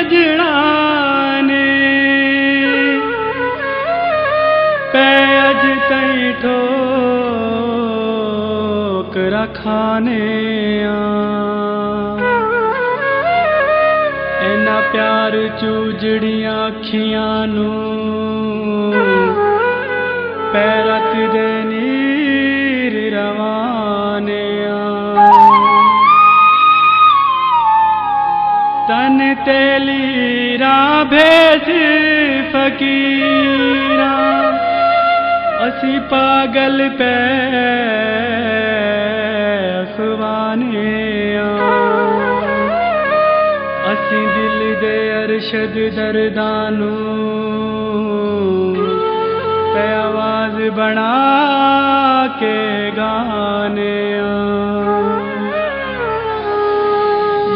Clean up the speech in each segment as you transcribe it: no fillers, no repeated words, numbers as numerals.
सजना ने पै अज तई ठोकरा खाने इन्ना प्यार चूजड़ियां अखियां नू पै रात दे नीर रवाने तन तेली राह भेज फकीरा असी पागल पे अखवाने असी दिल दे अरशद दर्दानू पे आवाज बना के गाने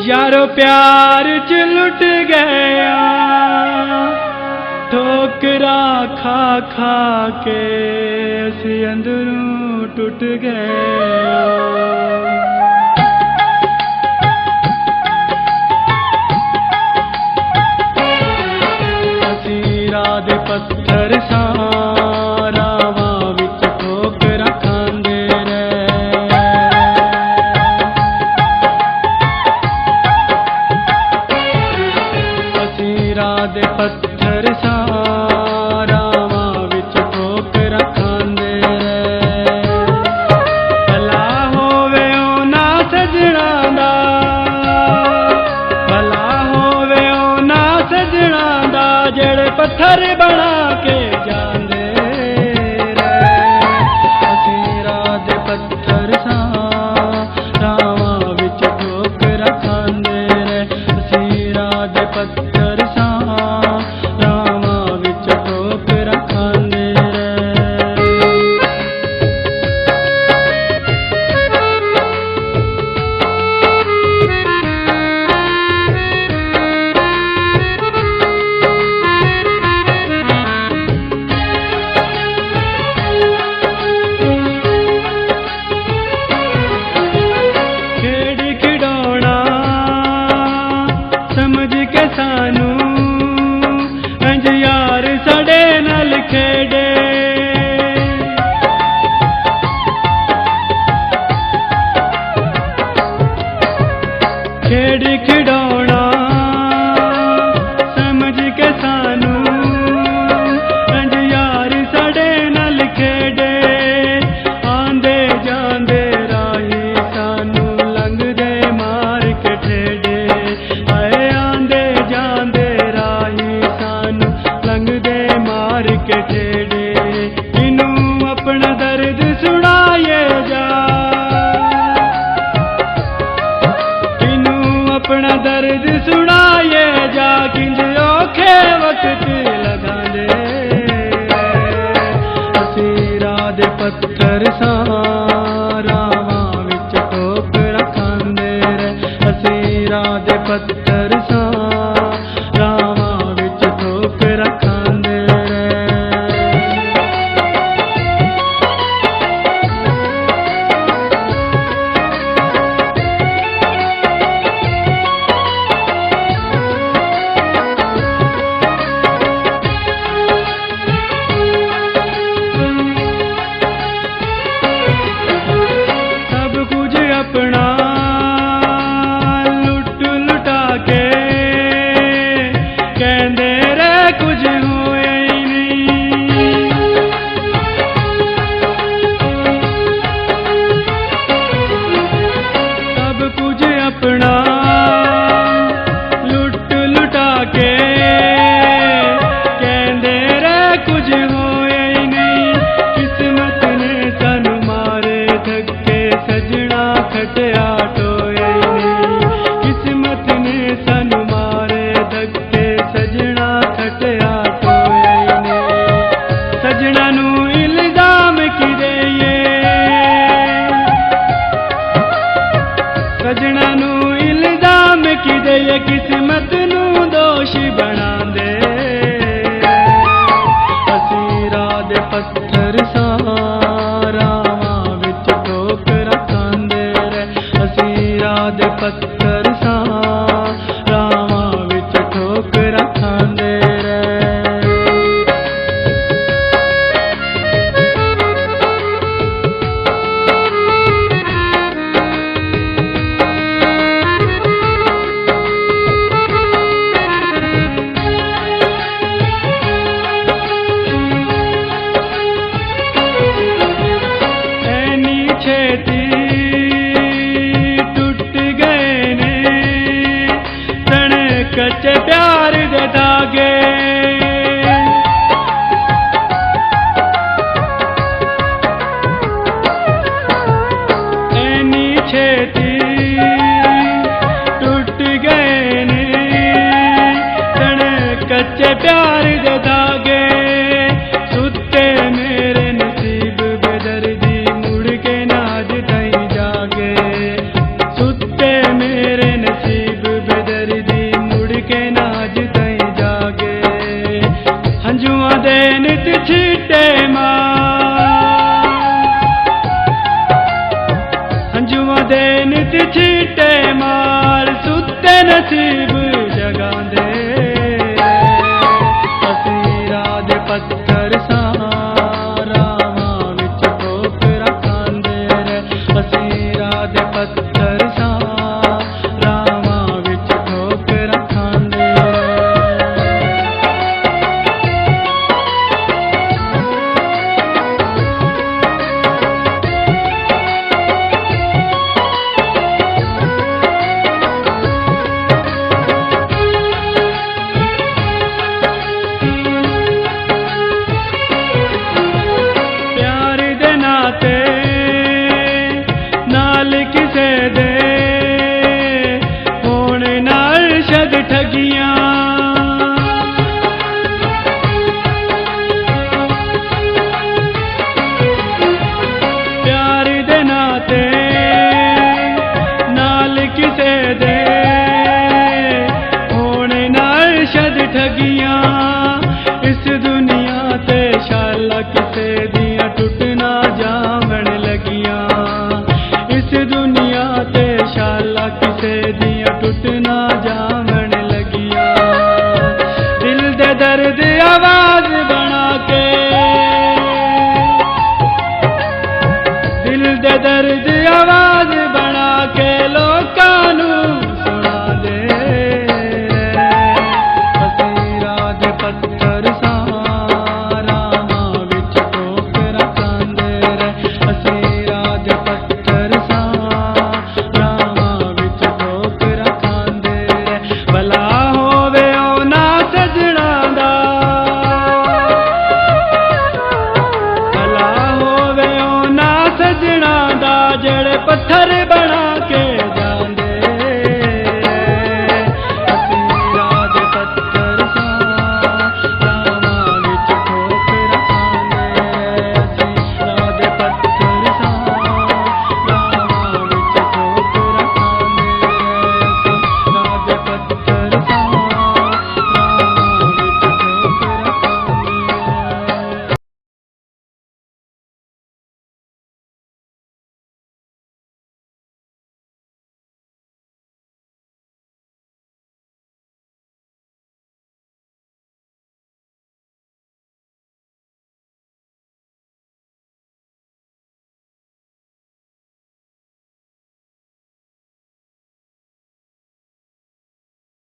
यारो प्यार च लुट गया ठोकरा खा खा के असी अंदरों टूट गया असी रात पत्थर सारा विच ठोकरा खांदे रात पत्थर सारा विच ठोकरा खांदे भला होवे ना सजना दा भला होवे ना सजना दा जेड़े पत्थर बना के जांदे असी रात पत्थर सारा विच ठोकरा खांदे असी रात पत्थर समझ के सानू अंज यार सड़े नल खेड़े खेड़ खिडौना समझ के सानू अंज यार सड़े नल खेड़े आंदे जांदे राही सानू लंघदे मार के ठेडे के ठेडे इनू अपना दर्द सुनाए जा इनू अपना दर्द सुनाए जा किंज औखे वक्त लगा दे असी रात पत्थर सारा विच ठोकरा खांदे असी रात पत्थर सारा विच ठोकरा खांदे च छीटे मार सुते नसीब जगांदे असीं राह दे पत्थर सां रावां विच ठोकरां खांदे रे असीं राह दे पत्थर सां रावां विच ठोकरां खांदे नाल किसे दे होने नाल शद ठगियां प्यार दे नाते नाल किसे दे होने नाल शद ठगियां इस दुनिया ते शाला किसे दियां टुटना जावण लगियां इस दुनिया ते शाला किसे दियां टुटना जावण लगियां दिल दे दर्द आवाज बना के दिल दे दर्द आवाज बना के लोकां नूं सुना दे असीं राह दे पत्थर सां रावां विच ठोकरां खांदे रे असीं राह दे पत्थर सां रावां विच ठोकरां खांदे रे भला होवे ओ ना सजना दा भला होवे ओ ना सजना दा जेड़े पत्थर